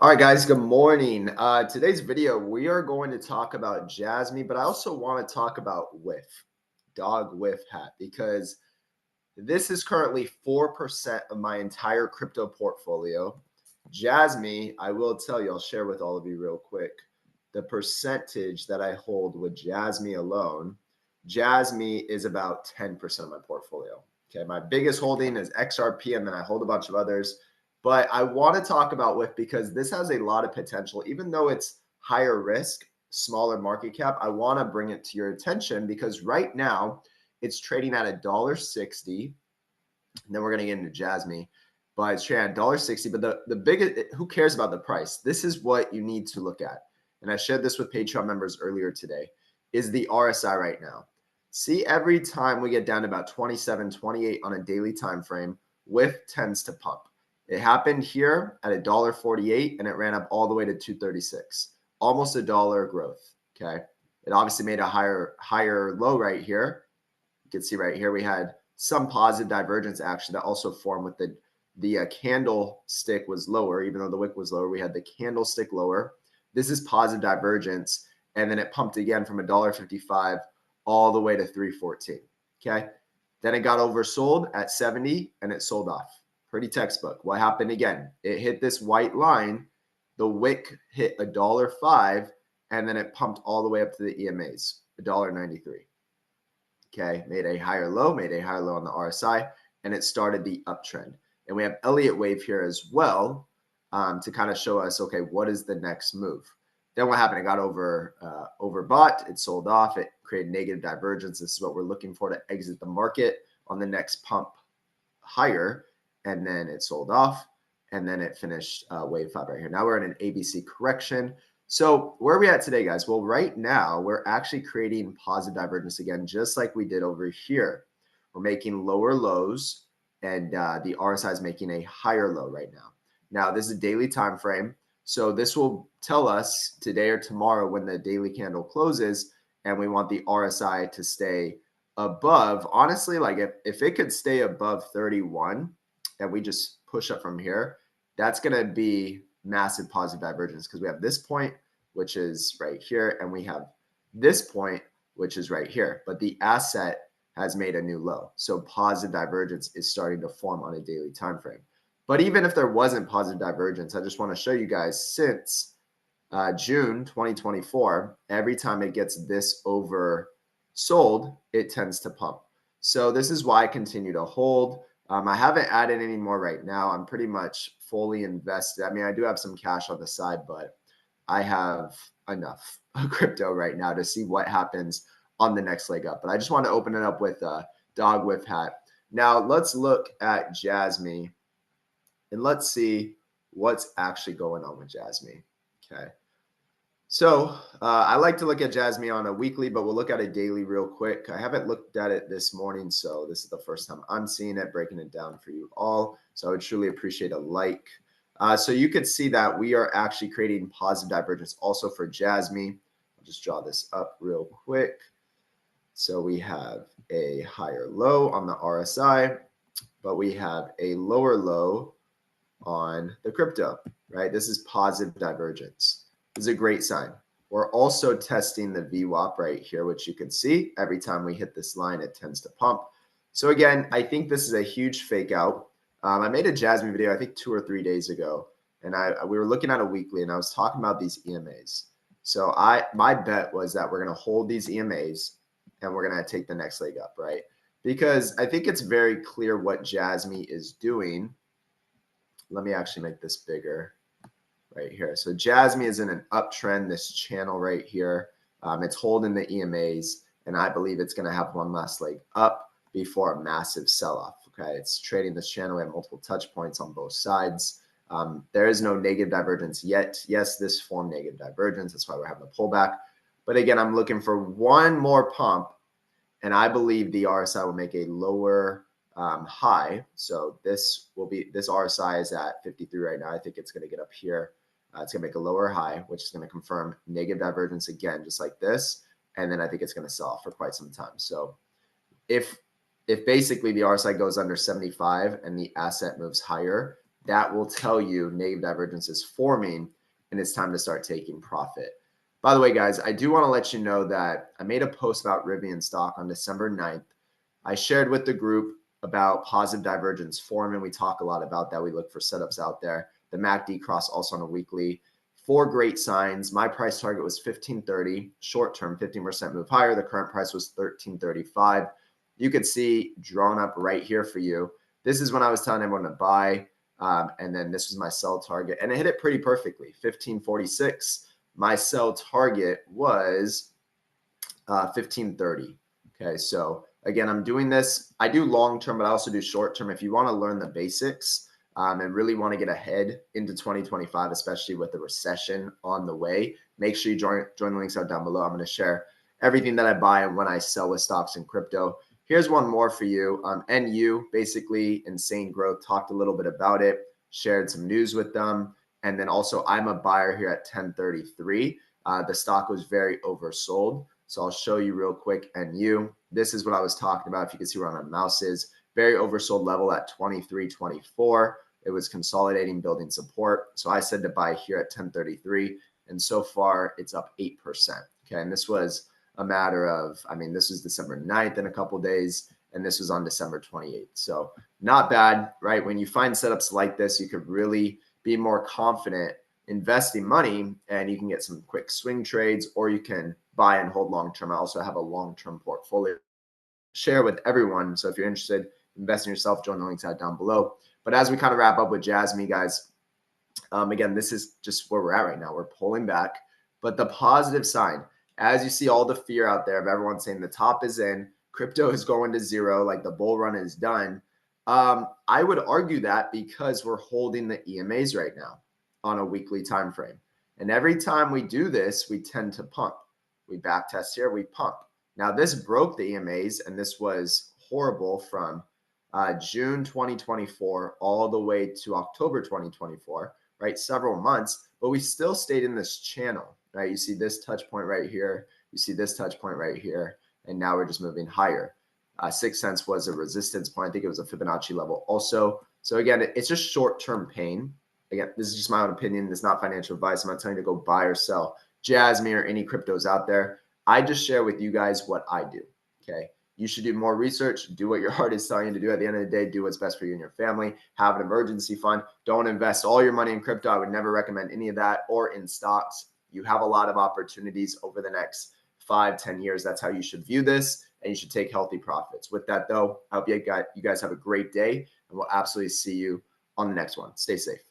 All right, guys, good morning. Today's video, we are going to talk about Jasmy, but I also want to talk about Dogwifhat, because this is currently 4% of my entire crypto portfolio. Jasmy, I will tell you, I'll share with all of you real quick, the percentage that I hold with Jasmy alone. Jasmy is about 10% of my portfolio. Okay, my biggest holding is XRP, and then I hold a bunch of others. But I want to talk about WIF because this has a lot of potential, even though it's higher risk, smaller market cap. I want to bring it to your attention because right now it's trading at $1.60. And then we're going to get into Jasmy, but it's trading at $1.60. But the biggest, who cares about the price? This is what you need to look at. And I shared this with Patreon members earlier today, is the RSI right now. See, every time we get down to about 27, 28 on a daily time frame, WIF tends to pump. It happened here at $1.48 and it ran up all the way to 236, almost $1 growth. Okay. It obviously made a higher low right here. You can see right here we had some positive divergence action that also formed with the candlestick was lower, even though the wick was lower. We had the candlestick lower. This is positive divergence. And then it pumped again from $1.55 all the way to 314. Okay. Then it got oversold at 70 and it sold off. Pretty textbook. What happened again? It hit this white line. The wick hit $1.05, and then it pumped all the way up to the EMAs, $1.93. Okay, made a higher low on the RSI, and it started the uptrend. And we have Elliott wave here as well to kind of show us, okay, what is the next move? Then what happened? It got overbought. It sold off. It created negative divergence. This is what we're looking for to exit the market on the next pump higher. And then it sold off, and then it finished wave 5 right here. Now we're in an ABC correction. So where are we at today, guys? Well, right now we're actually creating positive divergence again, just like we did over here. We're making lower lows, and the RSI is making a higher low right now. Now this is a daily time frame, so this will tell us today or tomorrow when the daily candle closes, and we want the RSI to stay above. Honestly, like if it could stay above 31, and we just push up from here, that's going to be massive positive divergence because we have this point, which is right here, and we have this point, which is right here. But the asset has made a new low. So positive divergence is starting to form on a daily time frame. But even if there wasn't positive divergence, I just want to show you guys since June 2024, every time it gets this oversold, it tends to pump. So this is why I continue to hold. I haven't added any more right now. I'm pretty much fully invested. I mean, I do have some cash on the side, but I have enough crypto right now to see what happens on the next leg up. But I just want to open it up with Dogwifhat. Now let's look at Jasmy and let's see what's actually going on with Jasmy. Okay. So I like to look at Jasmy on a weekly, but we'll look at it daily real quick. I haven't looked at it this morning, so this is the first time I'm seeing it, breaking it down for you all. So I would truly appreciate a like. So you could see that we are actually creating positive divergence also for Jasmy. I'll just draw this up real quick. So we have a higher low on the RSI, but we have a lower low on the crypto, right? This is positive divergence. Is a great sign. We're also testing the VWAP right here, which you can see every time we hit this line, it tends to pump. So again, I think this is a huge fake out. I made a Jasmy video, I think 2 or 3 days ago, and we were looking at a weekly, and I was talking about these EMAs. So my bet was that we're going to hold these EMAs, and we're going to take the next leg up, right? Because I think it's very clear what Jasmy is doing. Let me actually make this bigger. Right here. So Jasmy is in an uptrend, this channel right here. It's holding the EMAs, and I believe it's going to have one last leg up before a massive sell-off. Okay, it's trading this channel. We have multiple touch points on both sides. There is no negative divergence yet. Yes, this formed negative divergence. That's why we're having a pullback. But again, I'm looking for one more pump, and I believe the RSI will make a lower high. So this RSI is at 53 right now. I think it's going to get up here. It's going to make a lower high, which is going to confirm negative divergence again, just like this. And then I think it's going to sell off for quite some time. So if basically the RSI goes under 75 and the asset moves higher, that will tell you negative divergence is forming and it's time to start taking profit. By the way, guys, I do want to let you know that I made a post about Rivian stock on December 9th. I shared with the group about positive divergence forming. We talk a lot about that. We look for setups out there. The MACD cross also on a weekly. 4 great signs. My price target was 1530, short term, 15% move higher. The current price was 1335. You could see drawn up right here for you. This is when I was telling everyone to buy. And then this was my sell target, and it hit it pretty perfectly. 1546. My sell target was 1530. Okay, so again, I'm doing this. I do long term, but I also do short term. If you want to learn the basics and really want to get ahead into 2025, especially with the recession on the way, make sure you join the links out down below. I'm going to share everything that I buy and when I sell with stocks and crypto. Here's one more for you. NU, basically insane growth, talked a little bit about it, shared some news with them. And then also I'm a buyer here at 1033. The stock was very oversold. So I'll show you real quick. NU, this is what I was talking about. If you can see where my mouse is, very oversold level at 23.24. It was consolidating, building support. So I said to buy here at 1033. And so far it's up 8%. Okay. And this was a matter of, I mean, this was December 9th in a couple of days, and this was on December 28th. So not bad, right? When you find setups like this, you could really be more confident investing money, and you can get some quick swing trades, or you can buy and hold long-term. I also have a long-term portfolio share with everyone. So if you're interested, invest in yourself, join the links out down below. But as we kind of wrap up with Jasmy, guys, again, this is just where we're at right now. We're pulling back, but the positive sign, as you see all the fear out there of everyone saying the top is in, crypto is going to zero, like the bull run is done. I would argue that because we're holding the EMAs right now on a weekly time frame. And every time we do this, we tend to pump. We back test here, we pump. Now this broke the EMAs, and this was horrible from June 2024 all the way to October 2024, right? Several months, but we still stayed in this channel, right? You see this touch point right here. You see this touch point right here. And now we're just moving higher. 6 cents was a resistance point. I think it was a Fibonacci level also. So again, it's just short-term pain. Again, this is just my own opinion. It's not financial advice. I'm not telling you to go buy or sell Jasmy or any cryptos out there. I just share with you guys what I do, okay? You should do more research, do what your heart is telling you to do. At the end of the day, do what's best for you and your family. Have an emergency fund. Don't invest all your money in crypto. I would never recommend any of that, or in stocks. You have a lot of opportunities over the next 5-10 years. That's how you should view this, and you should take healthy profits. With that, though, I hope you guys have a great day, and we'll absolutely see you on the next one. Stay safe.